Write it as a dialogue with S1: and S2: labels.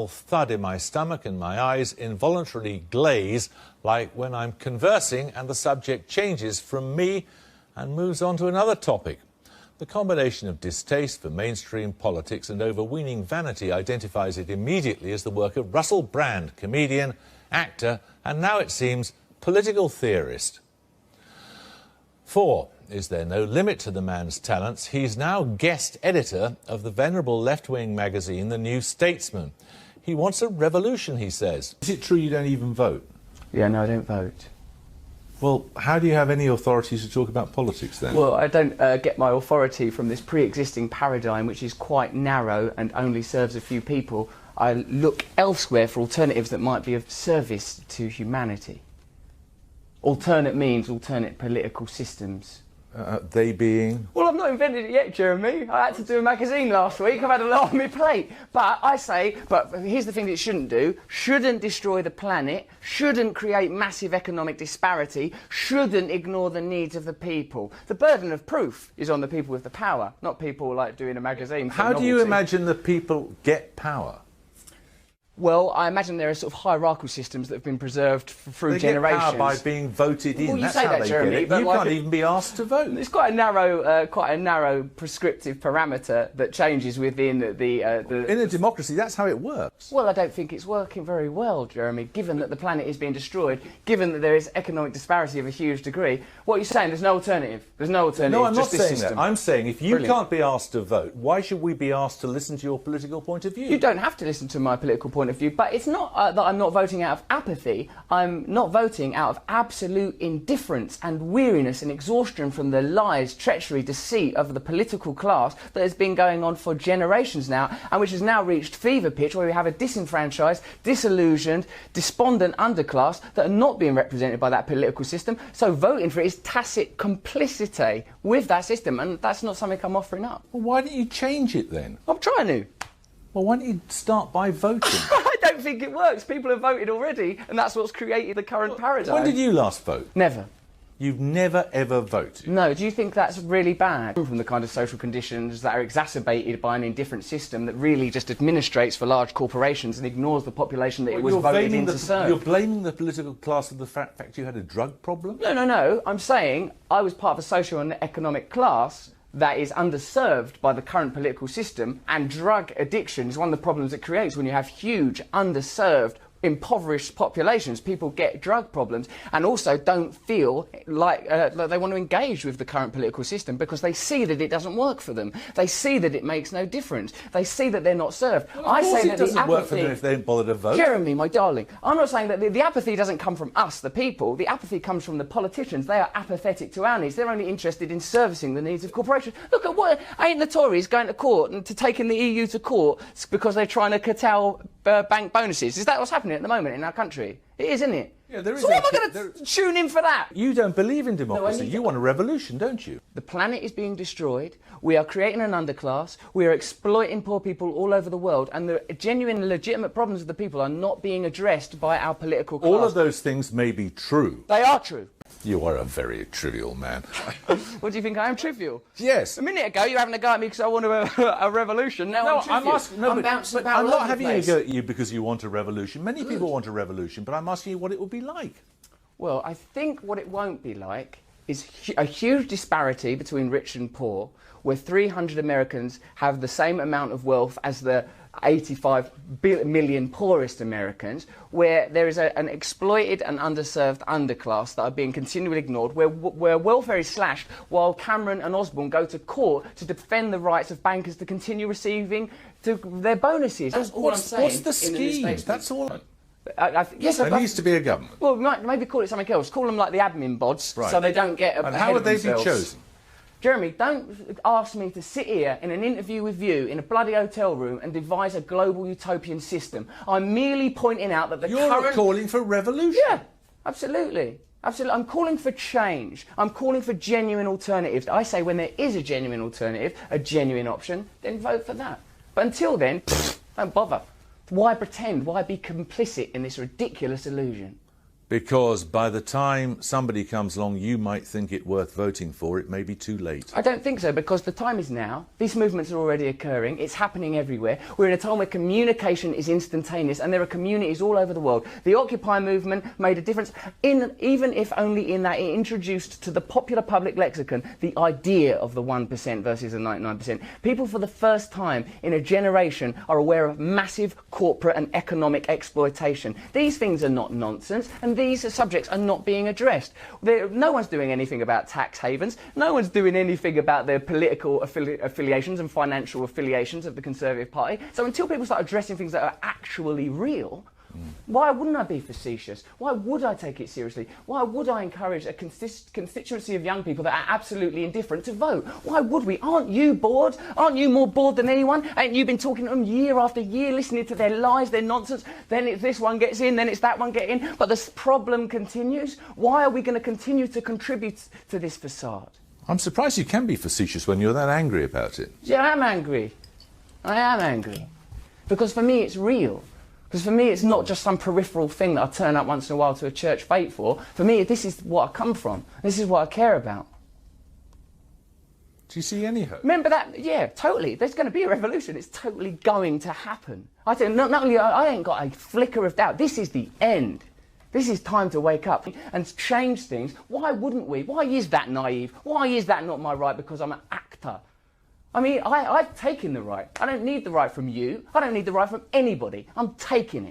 S1: Thud in my stomach and my eyes involuntarily glaze, like when I'm conversing and the subject changes from me and moves on to another topic. The combination of distaste for mainstream politics and overweening vanity identifies it immediately as the work of Russell Brand, comedian, actor, and now it seems political theorist. 4. Is there no limit to the man's talents? He's now guest editor of the venerable left-wing magazine, The New Statesman. He wants a revolution, he says. Is it true you don't even vote?
S2: Yeah, no, I don't vote.
S1: Well, how do you have any authority to talk about politics then?
S2: Well, I don't get my authority from this pre-existing paradigm, which is quite narrow and only serves a few people. I look elsewhere for alternatives that might be of service to humanity. Alternate means alternate political systems.
S1: They being?
S2: Well, I've not invented it yet, Jeremy. I had to do a magazine last week. I've had a lot on my plate. But I say, but here's the thing that it shouldn't do. Shouldn't destroy the planet. Shouldn't create massive economic disparity. Shouldn't ignore the needs of the people. The burden of proof is on the people with the power, not people like doing a magazine.
S1: How do you imagine the people get power?
S2: Well, I imagine there are sort of hierarchical systems that have been preserved through generations.
S1: They get power by being voted in.
S2: Well, you
S1: That's
S2: say
S1: how
S2: that,
S1: they
S2: Jeremy,
S1: get it.
S2: but
S1: You
S2: like
S1: can't even be asked to vote.
S2: It's quite a narrow prescriptive parameter that changes within the...
S1: In a democracy, that's how it works.
S2: Well, I don't think it's working very well, Jeremy, given that the planet is being destroyed, given that there is economic disparity of a huge degree. What you're saying, there's no alternative. There's no alternative.
S1: No, I'm not
S2: just this
S1: saying
S2: system.
S1: that. I'm saying if you
S2: Brilliant.
S1: can't be asked to vote, why should we be asked to listen to your political point of view?
S2: You don't have to listen to my political point of view, but it's not that I'm not voting out of apathy. I'm not voting out of absolute indifference and weariness and exhaustion from the lies, treachery, deceit of the political class that has been going on for generations now, and which has now reached fever pitch, where we have a disenfranchised, disillusioned, despondent underclass that are not being represented by that political system. So voting for it is tacit complicity with that system, and that's not something I'm offering up.
S1: Well, why don't you change it then?
S2: I'm trying to.
S1: Well, why don't you start by voting?
S2: I don't think it works. People have voted already, and that's what's created the current paradigm.
S1: When did you last vote?
S2: Never.
S1: You've never, ever voted?
S2: No. Do you think that's really bad? From the kind of social conditions that are exacerbated by an indifferent system that really just administrates for large corporations and ignores the population that it was voted in to serve.
S1: You're blaming the political class for the fact you had a drug problem?
S2: No. I'm saying I was part of a social and economic class that is underserved by the current political system, and drug addiction is one of the problems it creates when you have huge, underserved, impoverished populations. People get drug problems and also don't feel like they want to engage with the current political system because they see that it doesn't work for them. They see that it makes no difference. They see that they're not served.
S1: Well, I say that it doesn't work for them if they don't bother to vote.
S2: Jeremy, my darling, I'm not saying that the apathy doesn't come from us, the people. The apathy comes from the politicians. They are apathetic to our needs. They're only interested in servicing the needs of corporations. Look at what ain't the Tories going to court and to taking the EU to court because they're trying to curtail bank bonuses. Is that what's happening at the moment in our country? It is, isn't it?
S1: Yeah, there is.
S2: So why am I going to tune in for that?
S1: You don't believe in democracy. You want a revolution, don't you?
S2: The planet is being destroyed. We are creating an underclass. We are exploiting poor people all over the world. And the genuine, legitimate problems of the people are not being addressed by our political class.
S1: All of those things may be true.
S2: They are true.
S1: You are a very trivial man.
S2: What do you think? I am trivial?
S1: Yes.
S2: A minute ago, you were having a go at me because I want a revolution. Now I'm trivial. I'm bouncing about
S1: I'm
S2: all
S1: not
S2: over
S1: having
S2: the
S1: a
S2: place.
S1: go at you because you want a revolution. Many people want a revolution, but I'm asking you what it would be like.
S2: Well, I think what it won't be like is a huge disparity between rich and poor, where 300 Americans have the same amount of wealth as the 85 million poorest Americans, where there is an exploited and underserved underclass that are being continually ignored, where welfare is slashed while Cameron and Osborne go to court to defend the rights of bankers to continue receiving their bonuses. That's all I'm saying.
S1: What's the scheme? That's all.
S2: Yes,
S1: there needs to be a government.
S2: Well, maybe call it something else. Call them like the admin bods, right, so they don't get
S1: And how would they be chosen?
S2: Jeremy, don't ask me to sit here in an interview with you in a bloody hotel room and devise a global utopian system. I'm merely pointing out that
S1: You're calling for revolution.
S2: Yeah, absolutely. Absolutely. I'm calling for change. I'm calling for genuine alternatives. I say when there is a genuine alternative, a genuine option, then vote for that. But until then, don't bother. Why pretend? Why be complicit in this ridiculous illusion?
S1: Because by the time somebody comes along you might think it worth voting for, it may be too late.
S2: I don't think so, because the time is now. These movements are already occurring. It's happening everywhere. We're in a time where communication is instantaneous, and there are communities all over the world. The Occupy movement made a difference, even if only in that it introduced to the popular public lexicon the idea of the 1% versus the 99%. People for the first time in a generation are aware of massive corporate and economic exploitation. These things are not nonsense, and these subjects are not being addressed. No one's doing anything about tax havens. No one's doing anything about the political affiliations and financial affiliations of the Conservative Party. So until people start addressing things that are actually real, why wouldn't I be facetious? Why would I take it seriously? Why would I encourage a constituency of young people that are absolutely indifferent to vote? Why would we? Aren't you bored? Aren't you more bored than anyone? Ain't you been talking to them year after year, listening to their lies, their nonsense? Then it's this one gets in, then it's that one gets in. But this problem continues. Why are we going to continue to contribute to this facade?
S1: I'm surprised you can be facetious when you're that angry about it.
S2: Yeah, I am angry. I am angry. Because for me it's real. Because for me, it's not just some peripheral thing that I turn up once in a while to a church fete for. For me, this is what I come from. This is what I care about.
S1: Do you see any hope?
S2: Remember that? Yeah, totally. There's going to be a revolution. It's totally going to happen. I think not only I ain't got a flicker of doubt. This is the end. This is time to wake up and change things. Why wouldn't we? Why is that naive? Why is that not my right because I'm an actor? I mean, I've taken the right. I don't need the right from you. I don't need the right from anybody. I'm taking it.